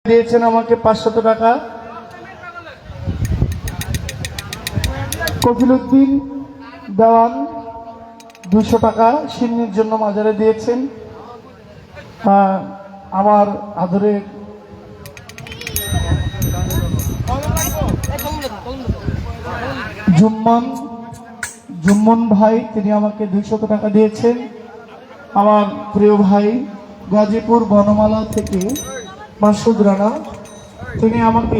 দিয়েছেন আমাকে 500 টাকা। কফিল উদ্দিন দেওয়ান 200 টাকা সিন্নির জন্য মাজারে দিয়েছেন। আমার আদরে জুম্মন ভাই, তিনি আমাকে 200 টাকা দিয়েছেন। আমার প্রিয় ভাই গাজীপুর বনমালা থেকে মাসুদ রানা, তিনি আমাকে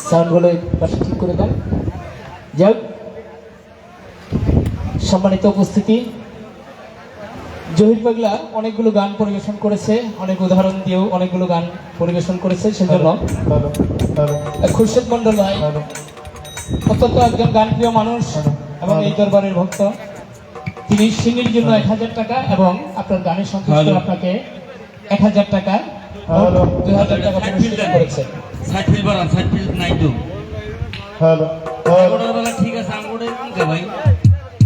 সাউন্ডগুলো পাশে ঠিক করে দেন। যাই, সম্মানিত উপস্থিতি, জহির পাগলা অনেকগুলো গান পরিবেশন করেছে, অনেক উদাহরণ দিয়েও অনেকগুলো গান পরিবেশন করেছে। সেজন্য খুরশেদ মন্ডল ভাই অত্যন্ত একজন গানপ্রিয় মানুষ এবং এই দরবারের ভক্ত, তিনি সিন্নির জন্য 1000 টাকা এবং আপনার গানের সন্তুষ্ট আপনাকে 1000 টাকা 2000 টাকা পুরস্কৃত করেছে।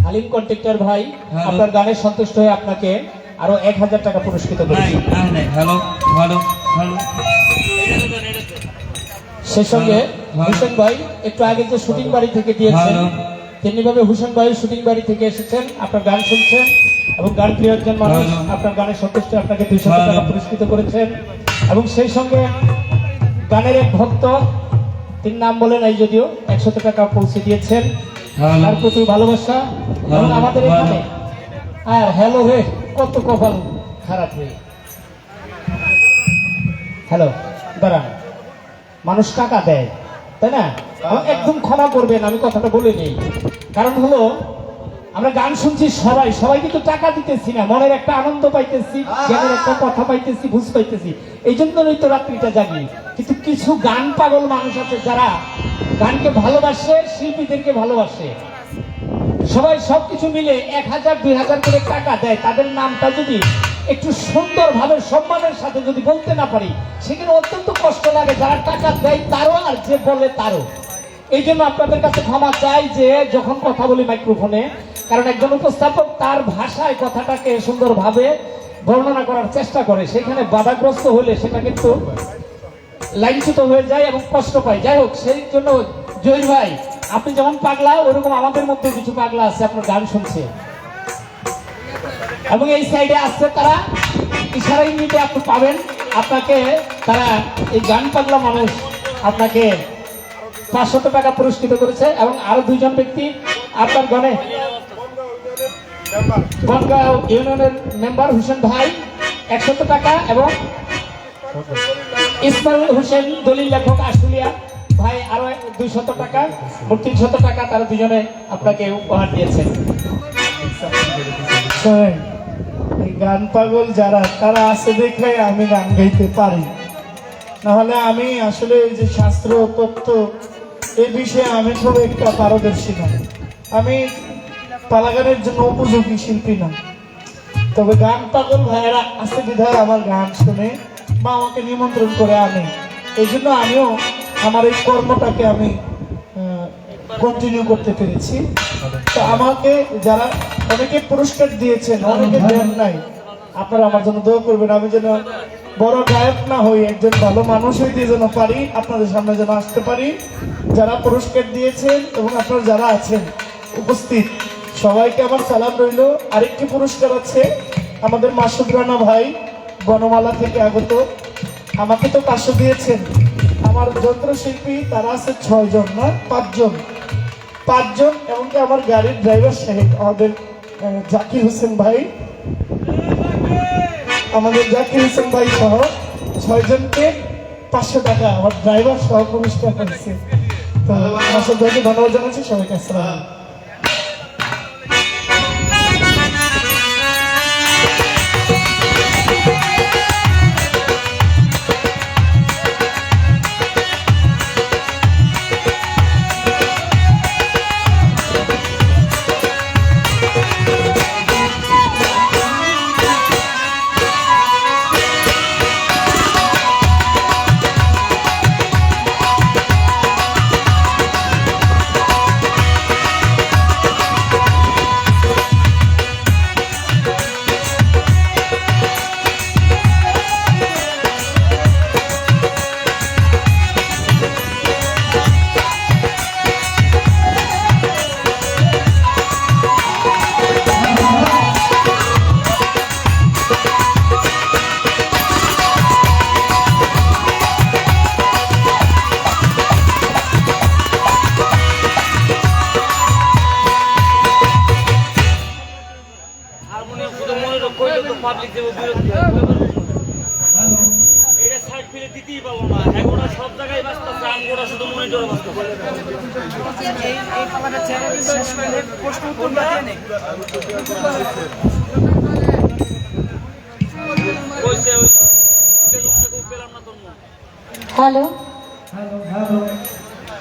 হালিম কন্ট্রাক্টর ভাই আপনার গানের সন্তুষ্ট হয়ে আপনাকে আরো 1000 টাকা পুরস্কৃত করেছে। সে সঙ্গে হুসেন ভাই একটু আগে যে শুটিং বাড়ি থেকে দিয়েছেন, তেমনিভাবে হুসেন ভাই শুটিং বাড়ি থেকে এসেছেন, আপনার গান শুনছেন এবং গান প্রিয় একজন মানুষ, আপনার গানের সন্তুষ্ট আপনাকে 200 টাকা পুরস্কৃত করেছেন। এবং সেই সঙ্গে গানের এক ভক্ত, তিনি নাম বলে নাই যদিও, 100 টাকা পৌঁছে দিয়েছেন। তার প্রতি ভালোবাসা এবং আমাদের এখানে আর হ্যালো রে কত কপাল খারাপ রে, হ্যালো দাঁড়ান, মানুষ টাকা দেয় তাই না, একদম ক্ষমা করবেন আমি কথাটা বলে নেই। কারণ হলো আমরা গান শুনছি, সবাই কিন্তু টাকা দিতেছি না, মনের একটা আনন্দ পাইতেছি, জ্ঞানের একটা কথা পাইতেছি, বুঝ পাইতেছি, এই জন্যই তো রাত্রিটা জাগি। কিন্তু কিছু গান পাগল মানুষ আছে যারা গানকে ভালোবাসে, শিল্পীদেরকে ভালোবাসে, সবাই সবকিছু মিলে 1000 2000 করে টাকা দেয়। তাদের নামটা যদি একটু সুন্দরভাবে সম্মানের সাথে যদি বলতে না পারি, সেখানে অত্যন্ত কষ্ট লাগে, যারা টাকা দেয় তারও আর যে বলে তারও। এই জন্য আপনাদের কাছে ক্ষমা চাই যে যখন কথা বলি মাইক্রোফোনে, কারণ একজন উপস্থাপক তার ভাষায় কথাটাকে সুন্দরভাবে বর্ণনা করার চেষ্টা করে, সেখানে বাধাগ্রস্ত হলে সেটা কিন্তু লাইনচ্যুত হয়ে যায় এবং কষ্ট পায়। যাই হোক, সেই জন্য জহির ভাই আপনি যেমন পাগলা, ওরকম আমাদের মধ্যে কিছু পাগলা আছে আপনার গান শুনছে এবং এই সাইডে আসছে, তারা ইশারা ইঙ্গিতে আপনি পাবেন, আপনাকে তারা এই গান পাগলা মানুষ আপনাকে 500 টাকা পুরস্কৃত করেছে। এবং আরো 2জন ব্যক্তি আপনার গানে, বনগাঁও ইউনিয়নের মেম্বার হোসেন ভাই 100 টাকা এবং ইসমাইল হোসেন দলিল লেখক আশুলিয়া ভাই আরো 200 টাকা, মোট 300 টাকা তারা 2জনে আপনাকে উপহার দিয়েছেন। এই গান পাগল যারা, তারা আছে দেখে আমি গান গাইতে পারি, নাহলে আমি আসলে এই যে শাস্ত্র তত্ত্ব এই বিষয়ে আমি খুব একটা পারদর্শী না, আমি পালাগানের জন্য উপযোগী শিল্পী না। তবে গান পাগল ভাইয়েরা আছে বিধায় আমার গান শুনে বা আমাকে নিমন্ত্রণ করে আনে, এই জন্য আমিও আমার এই কর্মটাকে আমি কন্টিনিউ করতে পেরেছি। তো আমাকে যারা অনেকে পুরস্কার দিয়েছেন, অনেকে দেন নাই, আপনারা আমার জন্য দোয়া করবেন, আমি যেন বড় গায়ক না হই, একজন ভালো মানুষ হইতে যেন পারি, আপনাদের সামনে যেন আসতে পারি। যারা পুরস্কার দিয়েছেন এবং আপনারা যারা আছেন উপস্থিত, সবাইকে আমার সালাম রইল। আরেকটি পুরস্কার আছে আমাদের মাসুদ রানা ভাই বনমালা থেকে আগত, আমাকে তো 500 দিয়েছেন। আমার যন্ত্রশিল্পী তারা আছে 6 জন, না 5 জন, এমনকি আমার গাড়ির ড্রাইভার সাহেব আমাদের জাকির হোসেন ভাই, আমাদের জাকির হোসেন ভাই সহ 6 জনকে 500 টাকা আমার ড্রাইভার সহ পুরস্কার করেছে। তো মাসুদ ভাইকে ধন্যবাদ জানাচ্ছি, সবাইকে আসসালাম। পাবলিক দেবো এটা সাইড ফেলে দিতেই পারবো না এগোটা সব জায়গায় বাঁচতেছে আমগোটা শুধু মনিটরে বাঁচতেছে পেলাম না তোর মন হ্যালো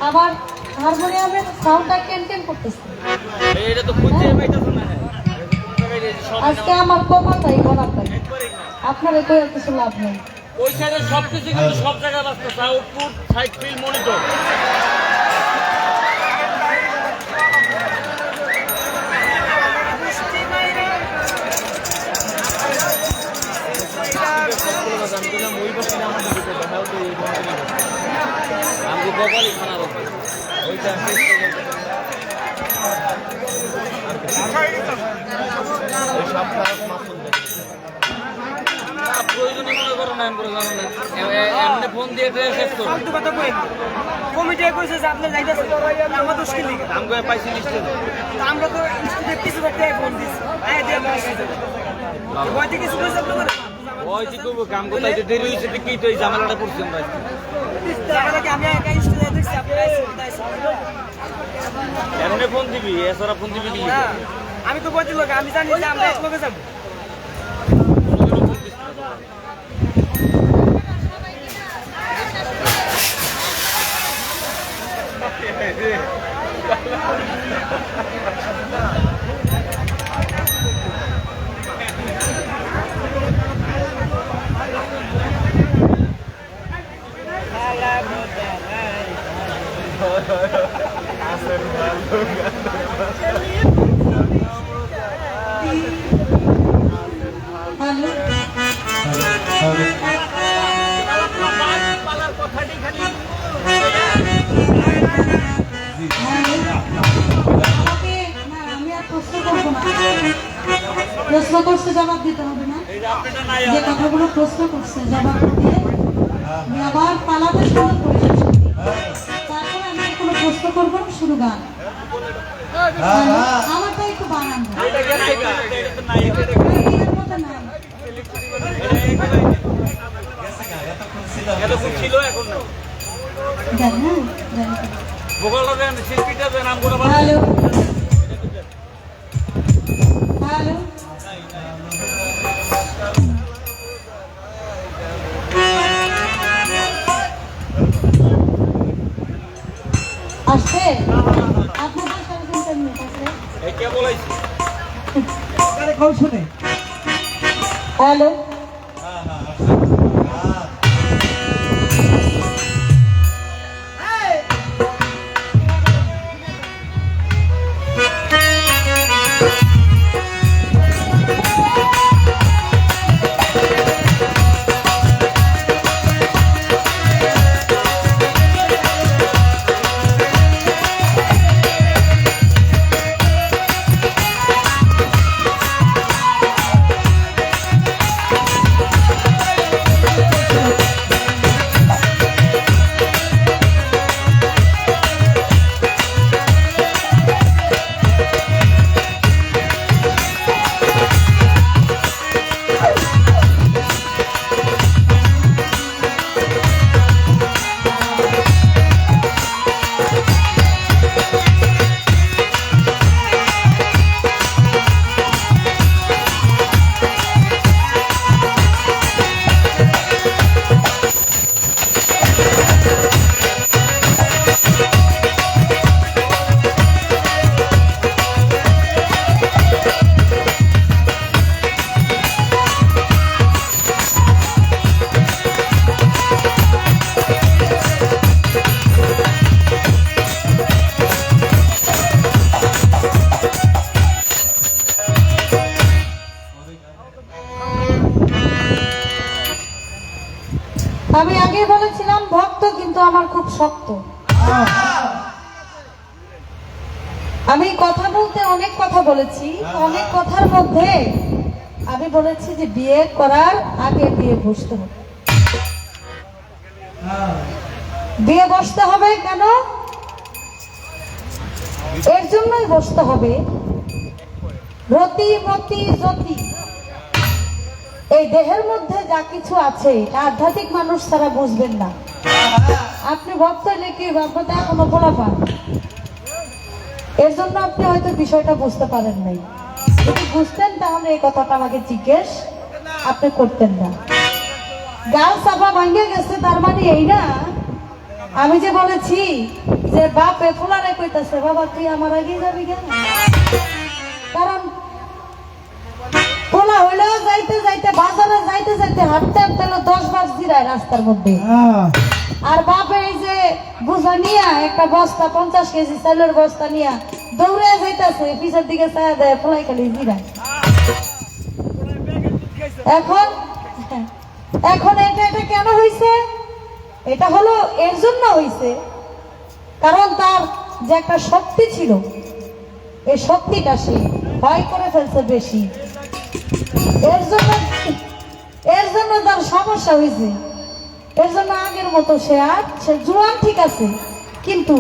আমার হারমোনিয়ামের সাউন্ডটা কেন করতেছে এটা তো খুঁজে পাইতেছ না আজকে আমার কথাটাই বলার তাই আপনার কই কিছু লাভ নেই ওই সাইডে সবকিছু কিন্তু সব জায়গায় বাঁচতেছে আউটপুট সাইড ফিল মনিটর আমি বকালি খানা ওইটা প্রয়োজনে মনে করো না এমনি ফোন দিয়ে শেষ করো কমিটি কইছে যে আপনি যাইতেছেন আমার দোষ কি লিখে দাম করে পাইছি লিস্টে আমরা তো ইনস্টিটিউটে কিছু করতে ফোন দিছি আয় দিয়ে আসছে ওইটি কিছু কইছে আপনাদের ওই যে করবো কাম কোথায় দেরি হয়েছে কি তো এই ঝামেলাটা করছি আমরা তাহলে কি আমি একা ইনস্টিটিউটে দেখছি আপনি এমনি ফোন দিবি এছাড়া ফোন দিবি কি না আমি তো বলছি লোক আমি জানি যে আমরা এক লোকে যাবো প্রশ্ন করছে জবাব দিতে হবে না যে কথাগুলো প্রশ্ন করছে জবাব দিয়ে আমি আবার পালাতে শুরু করেছি তারপর আমি কোনো প্রশ্ন করবো না শুরু গান আমারটা একটু বানান এর মতো না ছিল এখন না জানি না জানি ভোগালটা দেন শিল্পীটা দেন নাম করে হ্যালো হ্যালো আসছে আপনাদের সাথে ইন্টারনেট আছে এই কে বলাইছি হ্যালো আমি আগে বলেছিলাম ভক্ত কিন্তু আমার খুব শক্ত আমি কথা বলতে অনেক কথা বলেছি অনেক কথার মধ্যে আমি বলেছি যে বিয়ে করার আগে বিয়ে বসতে হবে বিয়ে বসতে হবে কেন এর জন্যই বসতে হবে রতি মতি জ্যোতি এই দেহের মধ্যে যা কিছু আছে এটা আধ্যাত্মিক মানুষ ছাড়া বুঝবেন না। আপনি ভক্ত হলে কি আপনার তো এখনো বলা পান, এর জন্য আপনি হয়তো বিষয়টা বুঝতে পারেন নাই। যদি বুঝতেন তাহলে এই কথাটা আমাকে জিজ্ঞেস আপনি করতেন না। গাল চাপা ভাঙ্গে গেছে তার মানে এই না আমি যে বলেছি যে বাপ এফুলারে কইতাছে বাবা তুই আমার আগে যাবি কেন, কারণ পোলা হইলেও যাইতে যাইতে বাজারে যাইতে যাইতে হাঁটতে হাঁটতে 10 বার জিরায় রাস্তার মধ্যে। আর বাপে এই যে বুঝা নিয়া একটা বস্তা 50 কেজি চালের বস্তা নিয়া দৌড়ে যাইতেছে, পিছের দিকে ছায়া দেয় ফলাই খালি জিরায়। এখন এখন এটা কেন হইছে? এটা হলো এর জন্য হইছে কারণ তার যে একটা শক্তি ছিল এই শক্তিটা সে ভয় করে ফেলছে বেশি, এর জন্য তার সমস্যা হয়েছে। এর জন্য আগের মতো সে জোয়ান ঠিক আছে কিন্তু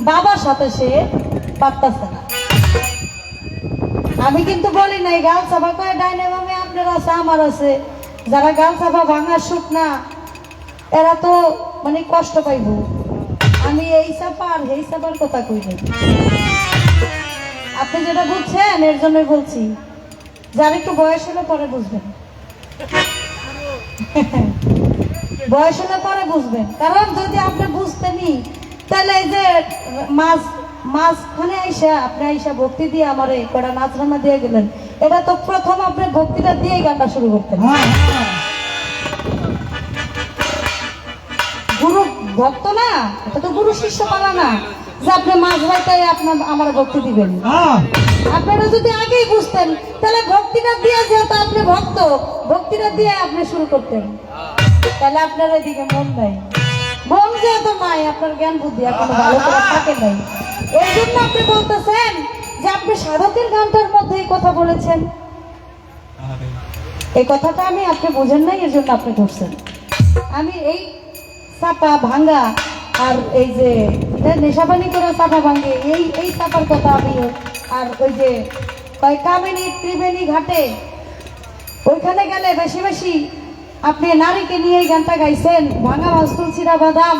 বাবার সাথে সে পারতাছে না। আমি কিন্তু বলি নাই গাল চাপা কয়ে ডাইনে বামে আপনার আছে আমার আছে, যারা গাল চাপা ভাঙার সুখ না এরা তো মানে কষ্ট পাইব। আমি এই চাপা আর এই চাপার কথা কই নাই, আপনি যেটা বুঝছেন এর জন্যই বলছি, যার একটু বয়স হলে পরে বুঝবেন, বয়স হলে পরে বুঝবেন। কারণ যদি আপনি বুঝতেনি তাহলে এই যে মাঝখানে আপনি আইসা ভক্তি দিয়ে আমার কটা নাচরানা দিয়ে গেলেন, এটা তো প্রথম আপনি ভক্তিটা দিয়ে গানটা শুরু করতেন। গুরু ভক্ত না, এটা তো গুরু শিষ্য পালা না যে আপনি মাঝ ভাইটাই আপনার আমার ভক্তি দিবেন। আপনারা যদি আগেই বুঝতেন তাহলে ভক্তিটা দিয়ে যেহেতু আপনি ভক্ত, ভক্তিটা দিয়ে আপনি শুরু করতেন, তাহলে আপনার এদিকে মন নাই, মন যেহেতু নাই আপনার জ্ঞান বুদ্ধি এখনো ভালো করে থাকে নাই। এই জন্য আপনি বলতেছেন যে আপনি সাধকের গানটার মধ্যে এই কথা বলেছেন, এই কথাটা আপনি বোঝেন নাই, এর জন্য আপনি করছেন। আমি এই চাপা ভাঙ্গা আর এই যে নেশাবানি করে চাপা ভাঙ্গে এই চাপার কথা আমি, আর ওই যে কামিনী ত্রিবেণী ঘাটে ওইখানে গেলে বেশি বেশি আপনি নারীকে নিয়ে এই গানটা গাইছেন, ভাঙা মাছ তুলসিরা বাদাম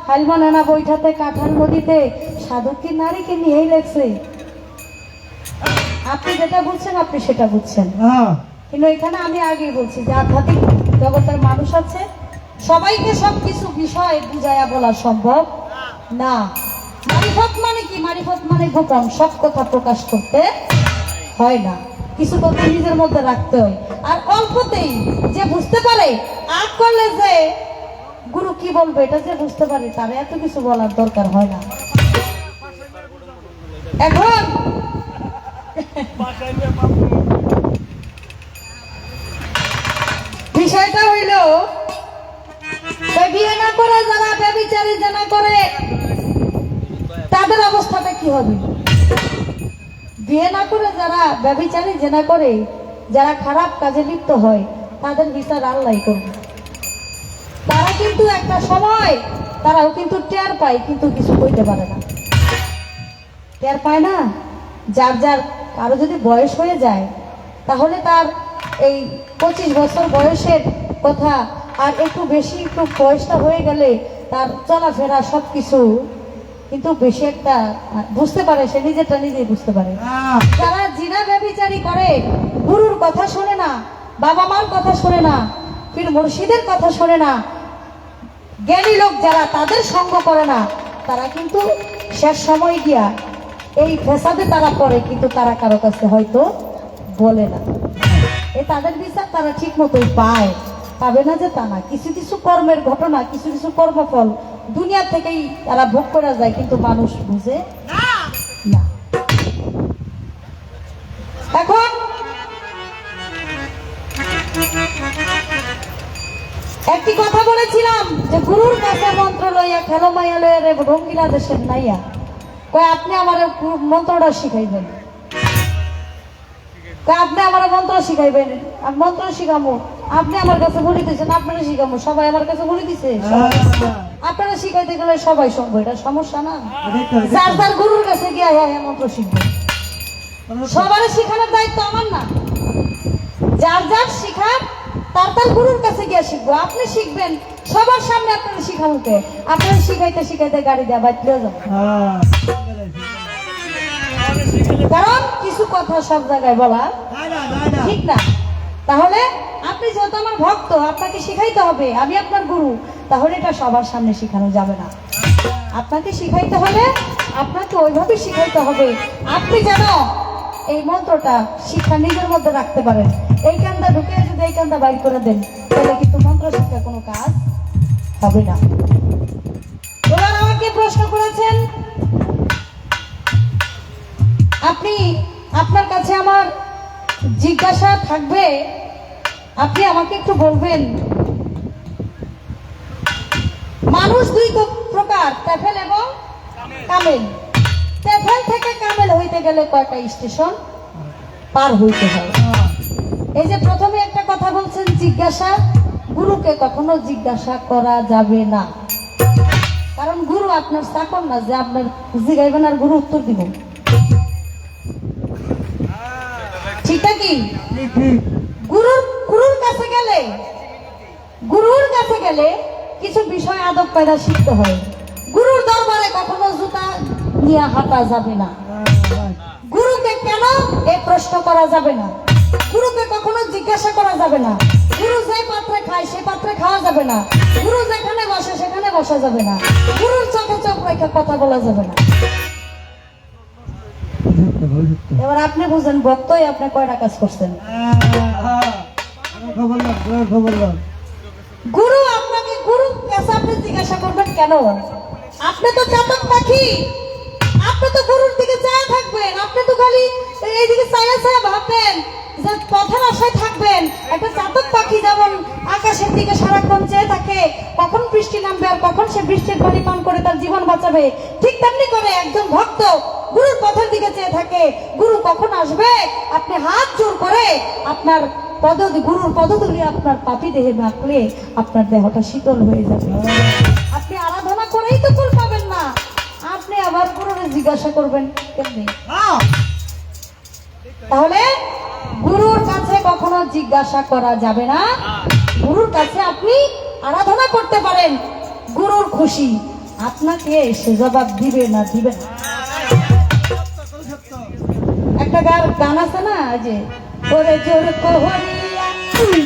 হাইলমা নানা বৈঠাতে কাঁঠাল নদীতে, সাধককে নারীকে নিয়েই লেগছে। আপনি যেটা বুঝছেন আপনি সেটা বুঝছেন, কিন্তু এখানে আমি আগেই বলছি যে আধ্যাত্মিক জগতের মানুষ আছে, সবাইকে সবকিছু বিষয় বুঝাইয়া বলা সম্ভব না। মারিফত মানে কি? মারিফত মানে গোপন, সব কথা প্রকাশ করতে হয় না, কিছু কথা নিজের মধ্যে রাখতে হয়। আর অল্পতেই যে বুঝতে পারে, আগ করলে যে গুরু কি বলবে এটা যে বুঝতে পারে, তার এত কিছু বলার দরকার হয় না। এখন বিষয়টা হইল বিয়ে না করে যারা ব্যভিচারী জানা করে তাদের অবস্থাটা কি হবে? বিয়ে না করে যারা ব্যভিচারী জেনা করে, যারা খারাপ কাজে লিপ্ত হয়, তাদের বিচার আল্লাহ করবে। তারা কিন্তু একটা সময় তারাও কিন্তু টের পায়, কিন্তু কিছু কইতে পারে না, টের পায় না। যার কারো যদি বয়স হয়ে যায় তাহলে তার এই 25 বছর বয়সের কথা আর একটু বেশি একটু বয়সটা হয়ে গেলে তার চলাফেরা সবকিছু কিন্তু বেশি একটা বুঝতে পারে, সে নিজেরটা নিজেই বুঝতে পারে। যারা জিনা ব্যভিচারী করে, গুরুর কথা শোনে না, বাবা মার কথা শোনে না, পীর মুর্শিদের কথা শোনে না, জ্ঞানী লোক যারা তাদের সঙ্গ করে না, তারা কিন্তু শেষ সময় গিয়া এই ফেসাদে তারা পড়ে, কিন্তু তারা কারো কাছে হয়তো বলে না। তাদের বিচার তারা ঠিক মতোই পায়, পাবে না যে তা না। কিছু কিছু কর্মের ঘটনা, কিছু কিছু কর্মফল দুনিয়া থেকেই তারা ভোগ করা যায়, কিন্তু মানুষ বুঝে না। এখন একটি কথা বলেছিলাম যে গুরুর কাছে মন্ত্র লইয়া খেলো মাইয়া লইয়া রে রঙ্গিলা দেশের নাইয়া, কয় আপনি আমার মন্ত্রটা শিখাইবেন, আপনি আমার মন্ত্র শিখাইবেন, আমি মন্ত্র শিখামো, আপনি আমার কাছে বলে দিয়েছেন আপনারা শিখামো, সবাই আমার কাছে বলে দিছে, আপনারা শিখাইতে গেলে সবাই সম্ভব, এটা সমস্যা না। যার যার গুরুর কাছে গিয়ে মন্ত্র শিখবে, সবার শিখানোর দায়িত্ব আমার না। যার যার শিখার তারতাল গুরুর কাছে গিয়ে শিখবো। আপনি শিখবেন সবার সামনে, আপনার শিখামুকে আপনার শিখাইতে শিখাইতে গাড়ি দেওয়া বাইতেও যাবো। কারণ কিছু কথা সব জায়গায় বলা ঠিক না। তাহলে আপনি যেহেতু আমার ভক্ত, আপনাকে শিখাইতে হবে, আমি আপনার গুরু, তাহলে এটা সবার সামনে শিখানো যাবে না। আপনাকে শিখাইতে হলে আপনাকে ওইভাবে শিখাইতে হবে আপনি যেন এই মন্ত্রটা শিক্ষা নিজের মধ্যে রাখতে পারেন। এই কান্দা ঢুকে যদি এই কান্দা বাইর করে দেন, তাহলে কিন্তু মন্ত্র শিক্ষা কোনো কাজ হবে না। এবার আমাকে প্রশ্ন করেছেন, আপনি, আপনার কাছে আমার জিজ্ঞাসা থাকবে, আপনি আমাকে একটু বলবেন, মানুষ দুই প্রকার, তেফেল এবং কামেল। তেফেল থেকে কামেল হইতে গেলে কয়টা স্টেশন পার হইতে হয়? এই যে প্রথমে একটা কথা বলছেন জিজ্ঞাসা, গুরুকে কখনো জিজ্ঞাসা করা যাবে না, কারণ গুরু আপনার চাকর না যে আপনার জিগাইবেন আর গুরু উত্তর দিব। ঠিক কি? গুরুর কাছে গেলে কিছু বিষয় আদব কায়দা শিখতে হয়। গুরুর দরবারে কখনো জুতা নিয়ে হাঁটা যাবে না, গুরুকে কেন এই প্রশ্ন করা যাবে না, গুরুকে কখনো জিজ্ঞাসা করা যাবে না, গুরু যে পাত্রে খায় সে পাত্রে খাওয়া যাবে না, গুরু যেখানে বসে সেখানে বসা যাবে না, গুরুর চোখে চোখ রেখে কথা বলা যাবে না। এবার আপনি বুঝেন ভক্তই আপনি কয়টা কাজ করছেন। গুরু আপনাকে, গুরু কাছে আপনি জিজ্ঞাসা করবেন কেন? আপনি তো চাতক পাখি, আপনি তো গুরুর দিকে চেয়ে থাকবেন, আপনি তো খালি এইদিকে চাইয়া চাইয়া ভাববেন যে পথের আশায় থাকবেন। একটা চাতক পাখি যেমন আকাশের দিকে সারাক্ষণ চেয়ে থাকে কখন বৃষ্টি নামবে আর কখন সে বৃষ্টির পানি পান করে তার জীবন বাঁচাবে, ঠিক তেমনি করে একজন ভক্ত গুরুর পথের দিকে চেয়ে থাকে, গুরু কখন আসবে আপনি হাত জোর করে আপনার গুরুর পদধূলি আপনার পাপী দেহে মাখলে আপনার দেহটা শীতল হয়ে যাবে। আপনি আরাধনা করেই তো ফুল পাবেন না, আপনি আবার গুরুর জিজ্ঞাসা করবেন কেমনি? তাহলে গুরুর কাছে কখনো জিজ্ঞাসা করা যাবে না, গুরুর কাছে আপনি আরাধনা করতে পারেন, গুরুর খুশি আপনাকে সে জবাব দিবে না, দিবে না। একটা গান আছে না যে ওরে জোর কোহরিয়া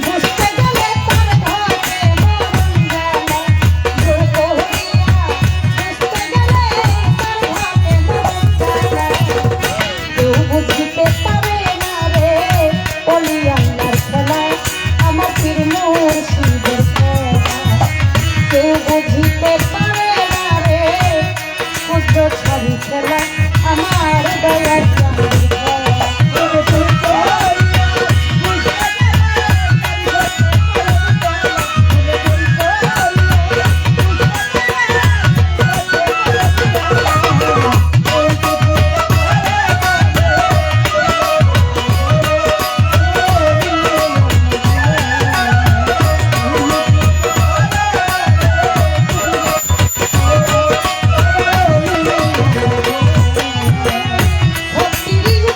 বুঝতে গেলে তার ঘাটে মরণ গেলে, জোর কোহরিয়া বুঝতে গেলে তার ঘাটে মরণ গেলে, কেউ বুঝতে পারে না রে ওলি আল্লাহর খেলা, আমার পীর মুর্শিদের খেলা, কেউ বুঝতে পারে না রে পুত্র ছবি খেলা, আমার দয়ার চাঁদের খেলা। ভক্তির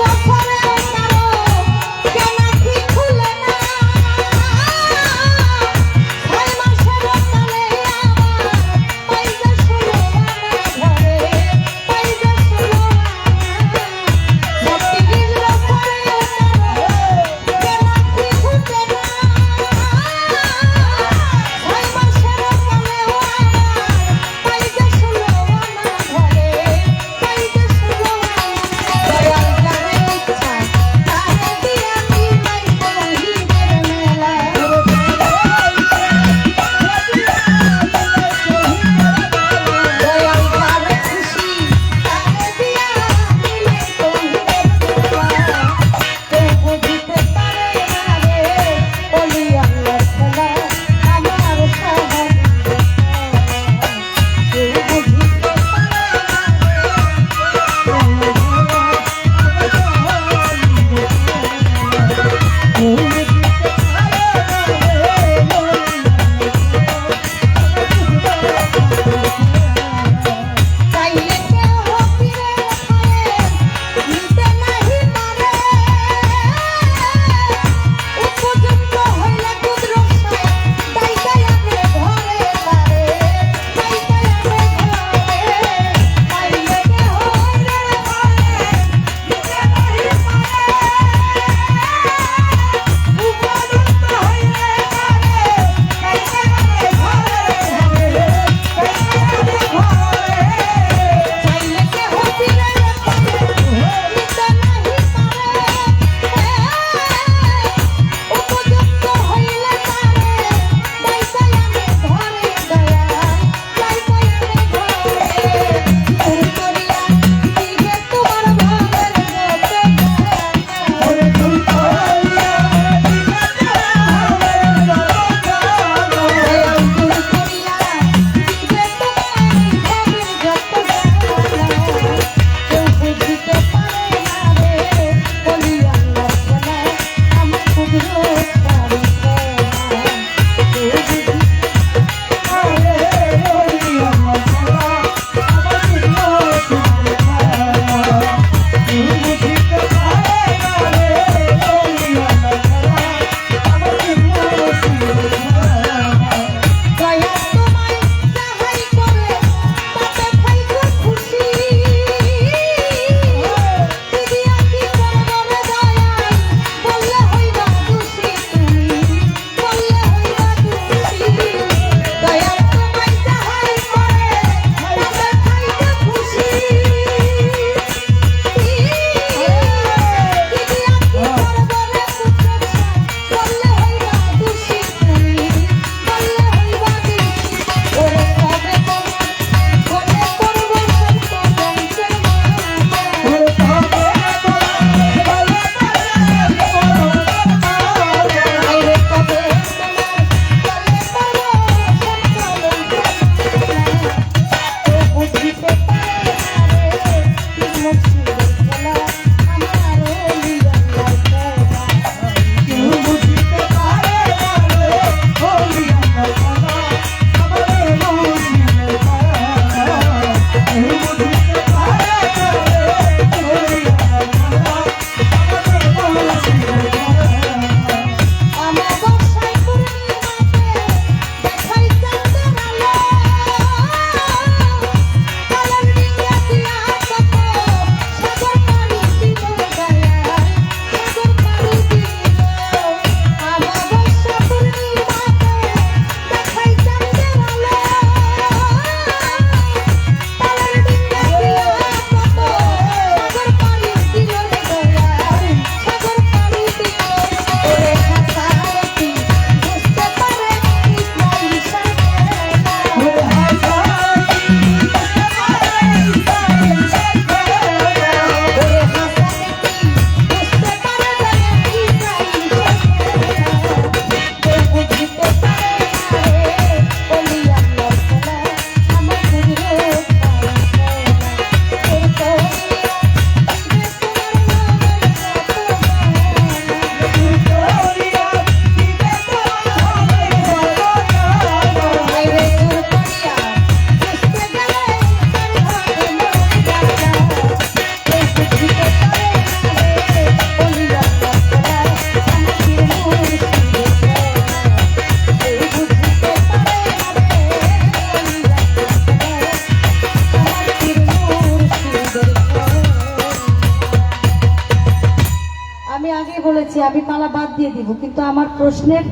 করেছি আমি পালা বাদ দিয়ে দিব, কিন্তু আমার প্রশ্নের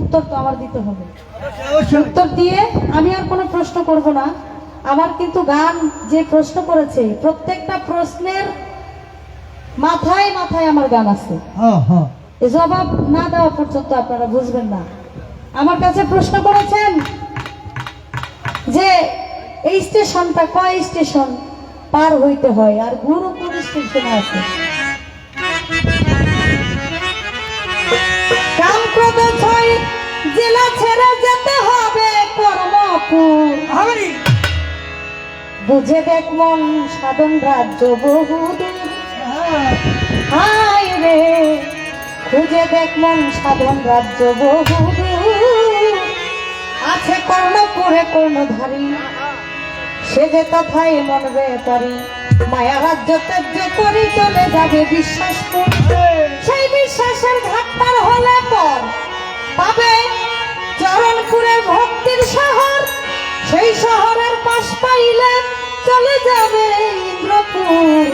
উত্তর তো আমার দিতে হবে। উত্তর দিয়ে আমি আর কোনো প্রশ্ন করব না। আমার কিন্তু গান যে প্রশ্ন করেছে প্রত্যেকটা প্রশ্নের মাথায় মাথায় আমার গান আছে। এই জবাব না দেওয়া পর্যন্ত আপনারা বুঝবেন না। আমার কাছে প্রশ্ন করেছেন যে এই স্টেশনটা কয় স্টেশন পার হইতে হয় আর গুরু কোন স্টেশনে আছে। কামক্রোধ ছয় জেলা ছেড়ে যেতে হবে কর্মপুর। বুঝে দেখ মন সাধন রাজ্য বহুদূর। হায় রে খুঁজে দেখ মন সাধন রাজ্য বহুদূর। আছে কর্ণপুরে কর্ণধারী সে যে তথায় মন বেপারি। মায়া রাজ্য ত্যায্য করি চলে যাবে বিশ্বাসপুর। সেই বিশ্বাসের ঘাট পার হলে পর পাবে চরণপুরের ভক্তির শহর। সেই শহরের পাশ পাইলে চলে যাবে ইন্দ্রপুর।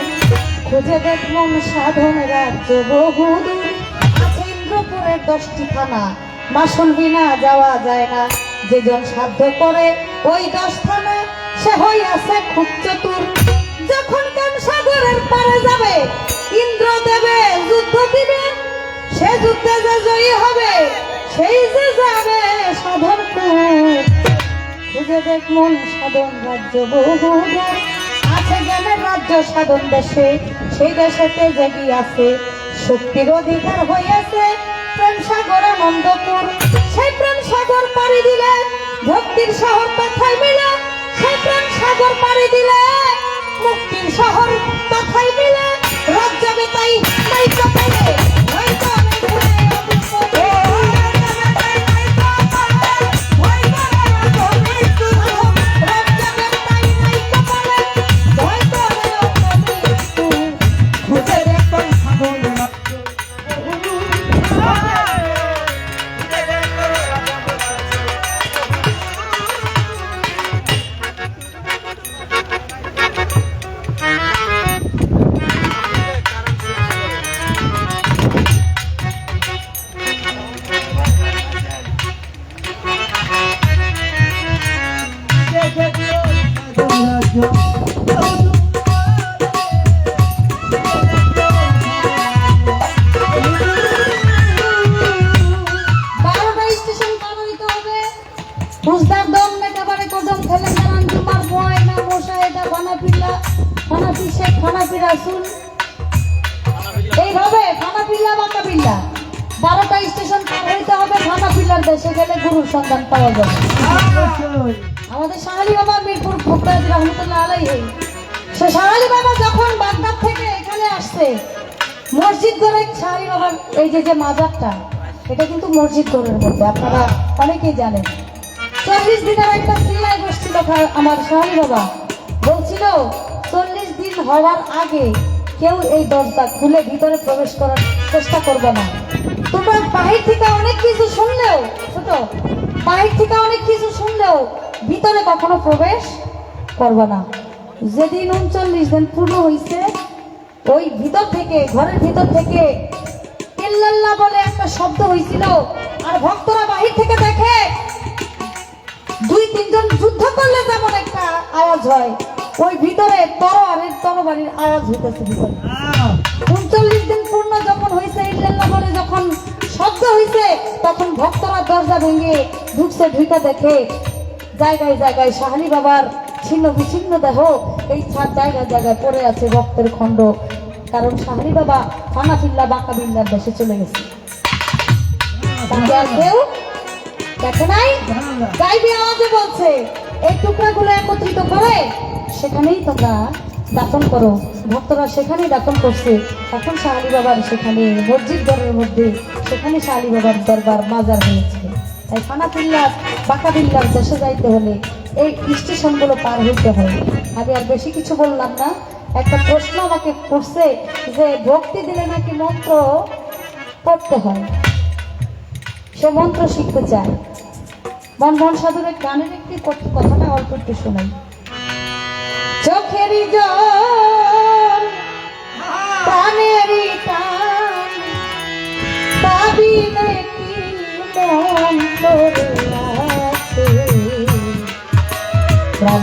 খুঁজে দেখ মন সাধন রাজ্য বহুদূর। আছে ইন্দ্রপুরের 10টি থানা মাসুল বিনা যাওয়া যায় না। যেজন সাধ্য করে ওই 10 থানা সে হইয়াছে খুব চতুর। যখন কান সাগরের পারে যাবে ইন্দ্র দেবে যুদ্ধ দিবে। সে যুদ্ধে যে জয়ী হবে সেই যে যাবে সাধনপুর। খুঁজে দেখ মন সাধন রাজ্য বহুদূর। আছে জ্ঞানের রাজ্য সাধন দেশে সেই দেশেতে জেগি আছে শক্তির অধিকার হইয়াছে প্রেম সাগর আনন্দপুর। সেই প্রেম সাগর পাড়ি দিলে ভক্তির শহর তথায় মিলে। সেই প্রেম সাগর পাড়ি দিলে মুক্তির শহর তথায় মিলে। রাজ্য বেতাই নাই কপালে হয়তো অনেক ঘুরে অভিজ্ঞতা। এইভাবে খানা পিল্লা বাঁকা পিল্লা 12টা স্টেশন পার হইতে হবে। খানা পিল্লার দেশে গেলে গুরুর সন্ধান পাওয়া যাবে। আমাদের শাহালি বাবা মিরপুর ফোকরাজ রহমতুল্লাহ আলাইহি সে শাহালি বাবা যখন বাগদাদ থেকে এখানে আসছে মসজিদ গড়ে শাহালি বাবার এই যে মাজারটা এটা কিন্তু মসজিদ গড়ের মধ্যে আপনারা অনেকেই জানেন। 40 দিনের একটা সিলাই বসছিল আমার শাহালি বাবা বলছিল 40 দিন হওয়ার আগে কেউ এই দরজা খুলে ভিতরে প্রবেশ করার চেষ্টা করবে না। তোমরা বাহির থেকে অনেক কিছু শুনলেও ছোট বাহির থেকে অনেক কিছু শুনলেও ভিতরে কখনো প্রবেশ করবে না। যেদিন 39 দিন পূর্ণ হয়েছে ওই ভিতর থেকে ঘরের ভিতর থেকে ইল্লাল্লাহ বলে একটা শব্দ হয়েছিল। আর ভক্তরা বাহির থেকে দেখে 2-3 জন যুদ্ধ করলে যেমন একটা আওয়াজ হয় ওই ভিতরে তরবারির আওয়াজ হইতেছে ভিতরে। 39 দিন পূর্ণ যখন হয়েছে ইল্লাল্লাহ বলে যখন শব্দ হয়েছে তখন ভক্তরা দরজা ভেঙে ঢুকছে। ঢুকে দেখে জায়গায় জায়গায় শাহালি বাবার ছিন্ন বিচ্ছিন্ন দেহ এই জায়গায় জায়গায় পড়ে আছে রক্তের খণ্ড। কারণ শাহালি বাবা খানা পিল্লা বাঁকা বিল্লার দেশে চলে গেছে। তাকে আর কেউ দেখে নাই। গাইবি আওয়াজে বলছে এই টুকরাগুলো একত্রিত করে সেখানেই তোমরা দাফন করো। ভক্তরা সেখানেই দাফন করছে। এখন শাহালি বাবার সেখানে মসজিদ ঘরের মধ্যে সেখানে শাহালি বাবার দরবার মাজার হয়েছে। তাই খানা পিল্লার বাঁকা বিল্লার দেশে যাইতে হলে এই স্টেশনগুলো পার হইতে হয়। আমি আর বেশি কিছু বললাম না। একটা প্রশ্ন আমাকে করছে যে ভক্তি দিলে নাকি মন্ত্র পড়তে হয়, সে মন্ত্র শিখতে চায়। মনমোহন সাধুরের গানের একটি কথাটা অল্প একটু শোনাই। চোখেরই জল প্রাণেরই টান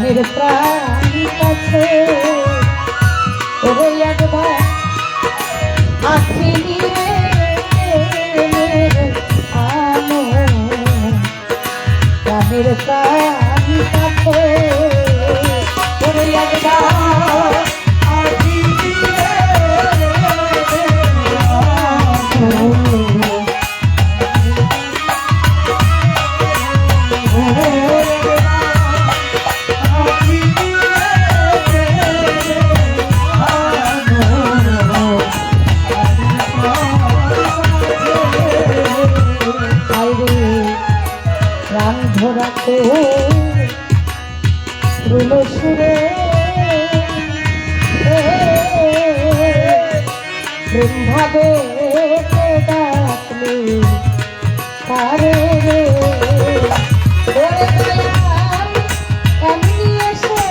প্রাণের প্রাণ কাছে ওরে একবার আখি নিয়ে আনো প্রাণের প্রাণ কাছে ওরে একবার আখি নিয়ে আনো ধরাতে রুল সুরে প্রেম ভাবে ডাকলে তারে রে এমনি এসে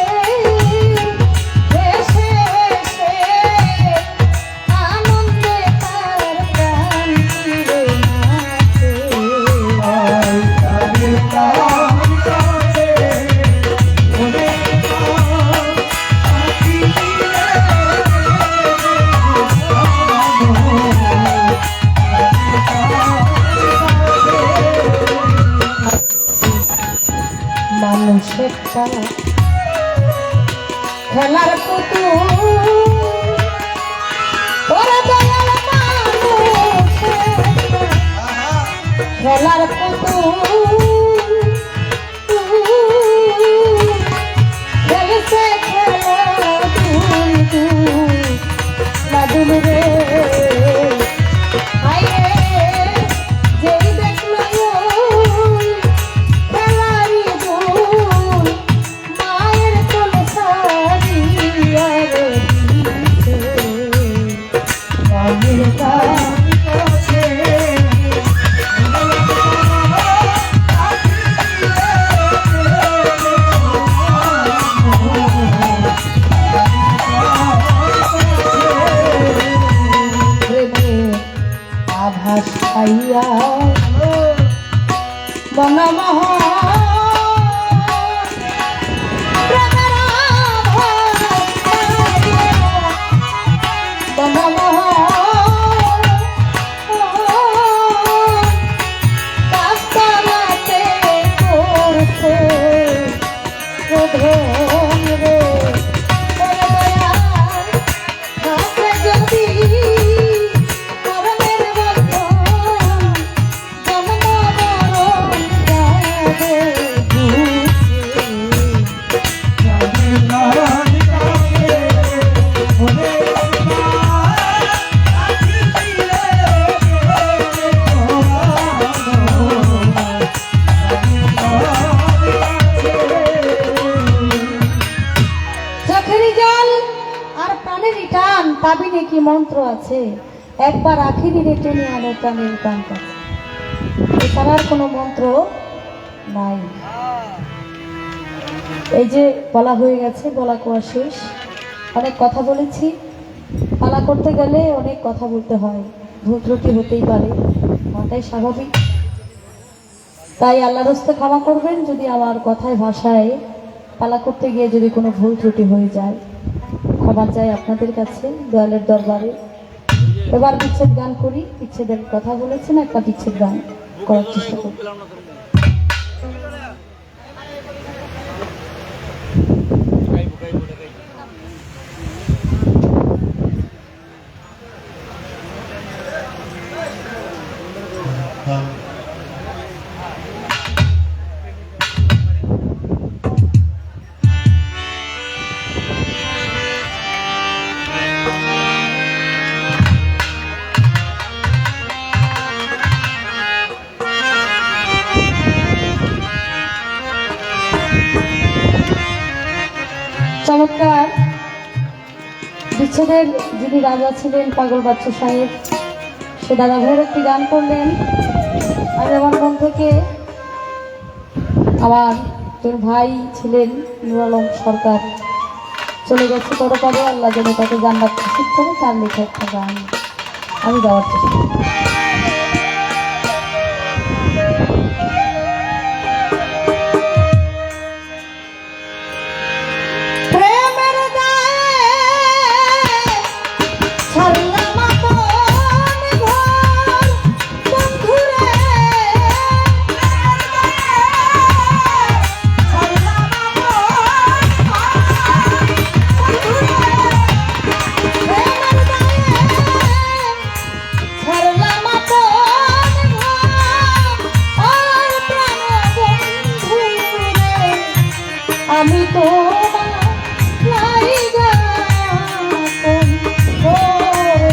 এসে এসে আনন্দে তার প্রাণ ফিরে মানুষের খেলার পুতুল ওরা দয়াল মানুষের খেলার পুতুল খেলছে খেলা লাগুন রে আইয়ে যেই দেখলো খেলারি দুল মায়ের কোলে সারিয়া রে দিছে মায়ের কাছে আভাস পাইয়া বনমহ বনমহ কাস্তারাতে করছে প্রধন রে যদি পাবি নাকি মন্ত্র আছে একবার আখি দিলে টেনে আনো প্রাণের প্রাণ কাছে এছাড়ার কোনো মন্ত্র নাই। এই যে বলা হয়ে গেছে, বলা কোয়া শেষ। অনেক কথা বলেছি, পালা করতে গেলে অনেক কথা বলতে হয়, ভুল ত্রুটি হতেই পারে, ওটাই স্বাভাবিক। তাই আল্লাহর হস্তে ক্ষমা করবেন যদি আমার কথায় ভাষায় পালা করতে গিয়ে যদি কোনো ভুল ত্রুটি হয়ে যায়, ক্ষমা চাই আপনাদের কাছে দয়ালের দরবারে। এবার বিচ্ছেদ গান করি। বিচ্ছেদের কথা বলেছেন, একটা বিচ্ছেদ গান করার চেষ্টা করি। চমৎকার বিচ্ছেদের যিনি রাজা ছিলেন পাগল বাচ্চু সাহেব, সে দাদা ভাইয়ের একটি গান করলেন। আর আমার মন থেকে আমার তোর ভাই ছিলেন নুর আলম সরকার, চলে গেছে পরে। আল্লাহ যেন তাকে জান্নাত নসিব করে, তার লেখা একটা গান আমি গাওয়ার চেষ্টা করি। ছাড়লাম আপন ঘর বন্ধুরে, ছাড়লাম আপন বন্ধুরে, প্রেমের গায়ে ছাড়লাম আপন ঘর আর প্রাণ বন্ধুরে, আমি তোমার লাইগা আপন করে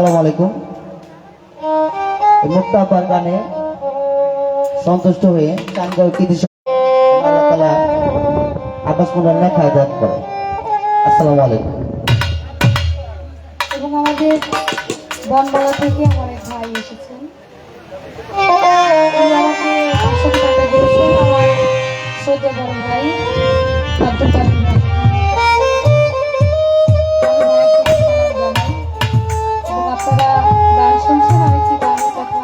আসসালামু আলাইকুম। মুক্তা আপার গানে সন্তুষ্ট হয়ে টাঙ্গাইল কৃতি আল্লাহ তাআলা আব্বাস মোল্লার নেখায় দান করে। আসসালামু আলাইকুম। এবং আমাদের বনবালা থেকে আমার এক ভাই এসেছেন, উনি আমাকে 500 টাকা দিয়েছেন, আমার সদ্য বড় ভাই আব্দুল কাদের ভাই। আমি ভাইকে সালাম জানাই। এবং আপনারা গান শুনছেন, আরেকটি গানের কথা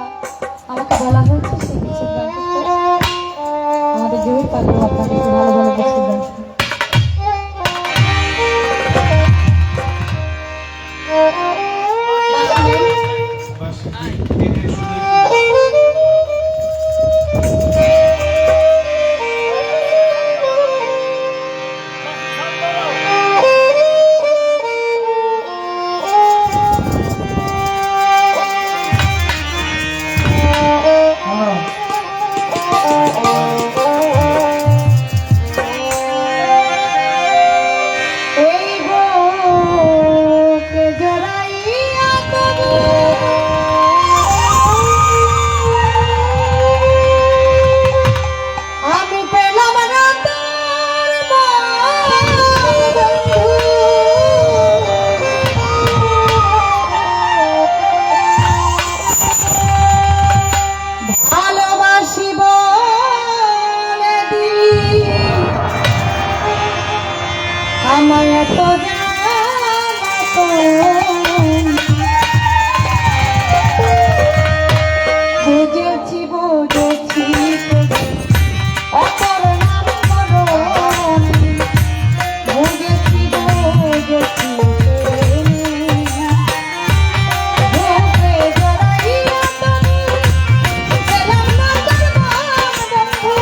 আমাকে বলা হয়েছে, সেই বিশেষ গান করতে আমাদের জহির পাগল আপনাদেরকে ভালো ভালো কিছু গান শোনান। এই বুকে জড়াইয়া তবু আমি পেলাম না তোর বন্ধু। ভালোবাসি বলে দিলি আমায় এত বুঝেছি বুঝেছি অপর নাম করণ বুঝেছি বুঝেছি বুকে জড়াইয়া তুমি পেলাম না তোর বন্ধু।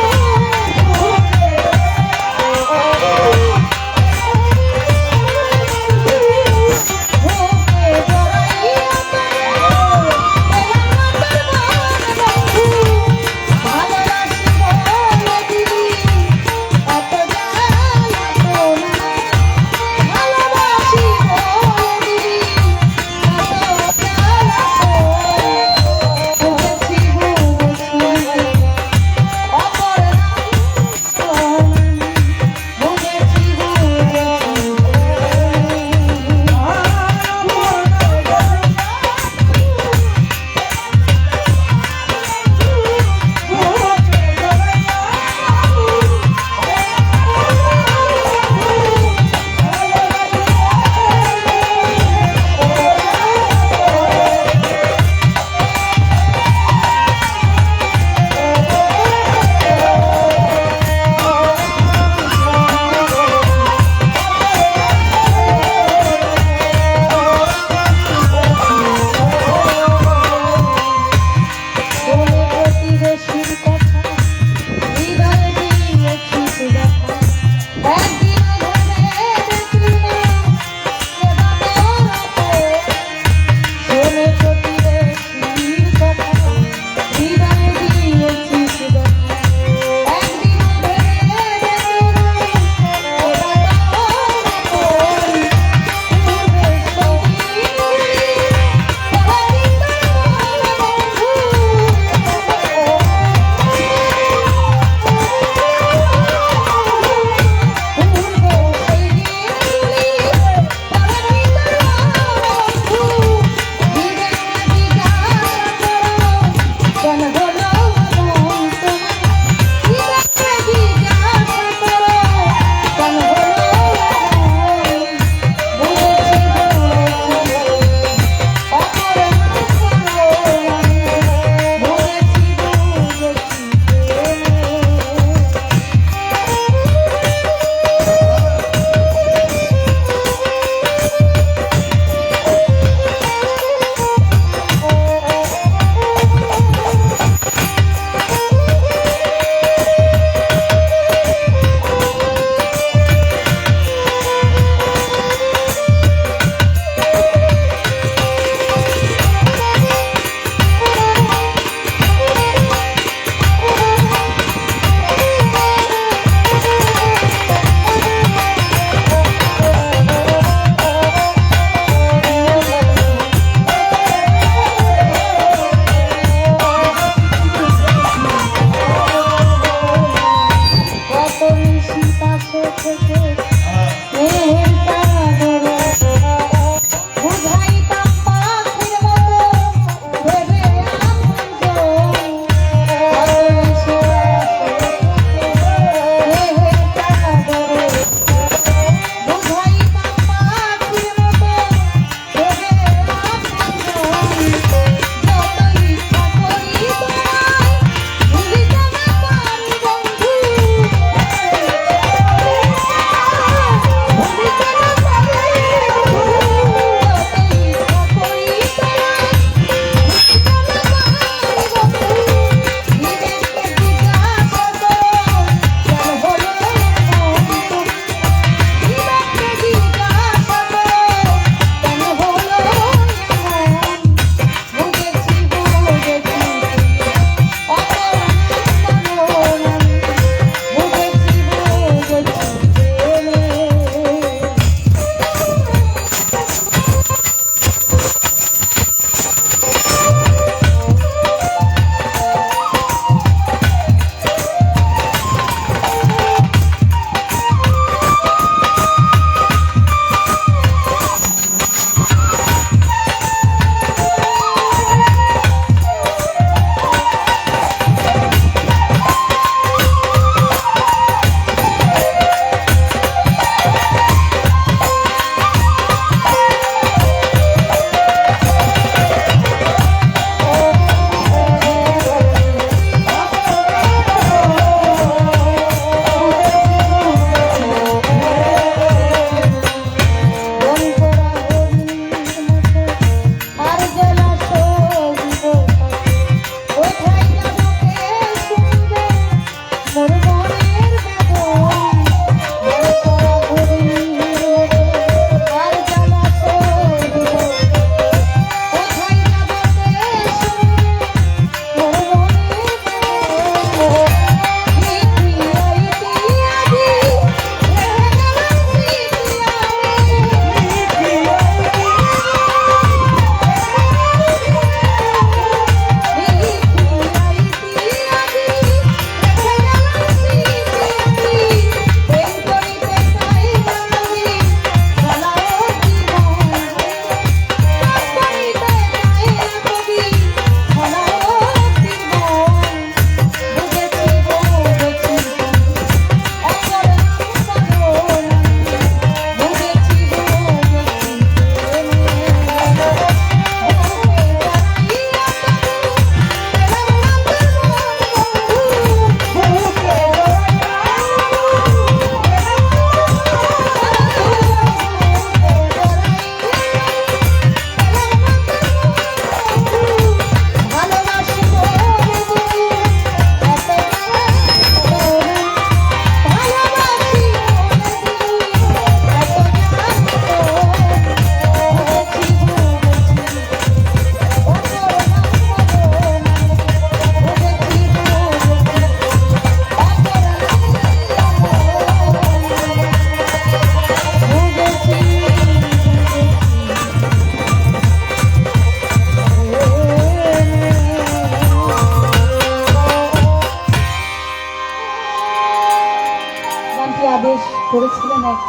করেছিলেন এক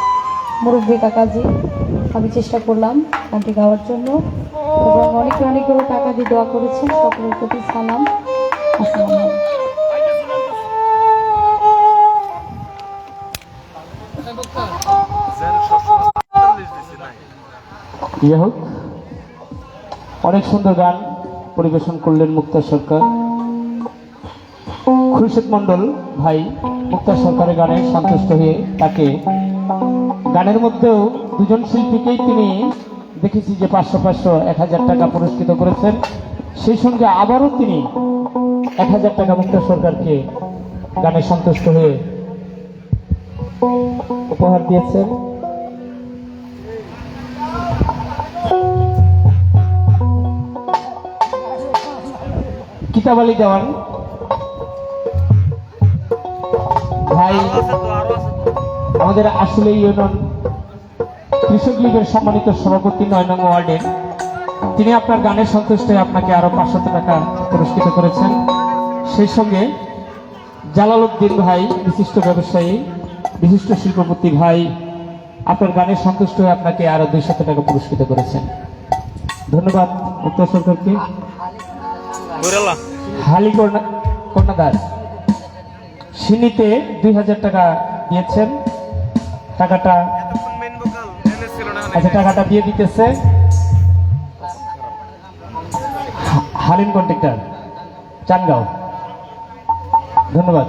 মুরব্বী কাকাজি। আমি চেষ্টা করলাম গানটি গাওয়ার জন্য এবং অনেকে অনেকগুলো টাকা দিয়ে দোয়া করেছেন। সকলের প্রতি সালাম। আসসালামু আলাইকুম। ইয়ে হোক, অনেক সুন্দর গান পরিবেশন করলেন মুক্তা সরকার। খুরশেদ মন্ডল ভাই মুক্তা সরকারের গানে সন্তুষ্ট হয়ে তাকে গানের মধ্যেও দুজন শিল্পীকেই তিনি দেখেছি যে 500 1000 টাকা পুরস্কৃত করেছেন। সেই সঙ্গে আবারও তিনি 1000 টাকা মুক্তা সরকারকে গানে সন্তুষ্ট হয়ে উপহার দিয়েছেন। কিতাব আলী দেওয়ান ভাই আমাদের আসলে ইউনিয়ন কৃষক লীগের সম্মানিত সভাপতি 9 নং ওয়ার্ডের, তিনি আপনার গানের সন্তুষ্ট হয়ে আপনাকে আরো 500 টাকা পুরস্কৃত করেছেন। সেই সঙ্গে জালাল উদ্দিন ভাই বিশিষ্ট ব্যবসায়ী, বিশিষ্ট শিল্পপতি ভাই আপনার গানের সন্তুষ্ট হয়ে আপনাকে আরো 200 টাকা পুরস্কৃত করেছেন। ধন্যবাদ মুক্তা সরকারকে। হালি কন্যাদার সিনিতে 2000 টাকা দিয়েছেন। টাকাটা টাকাটা দিয়ে দিতেছে হালিম কন্ট্রাক্টর চানগাঁও। ধন্যবাদ।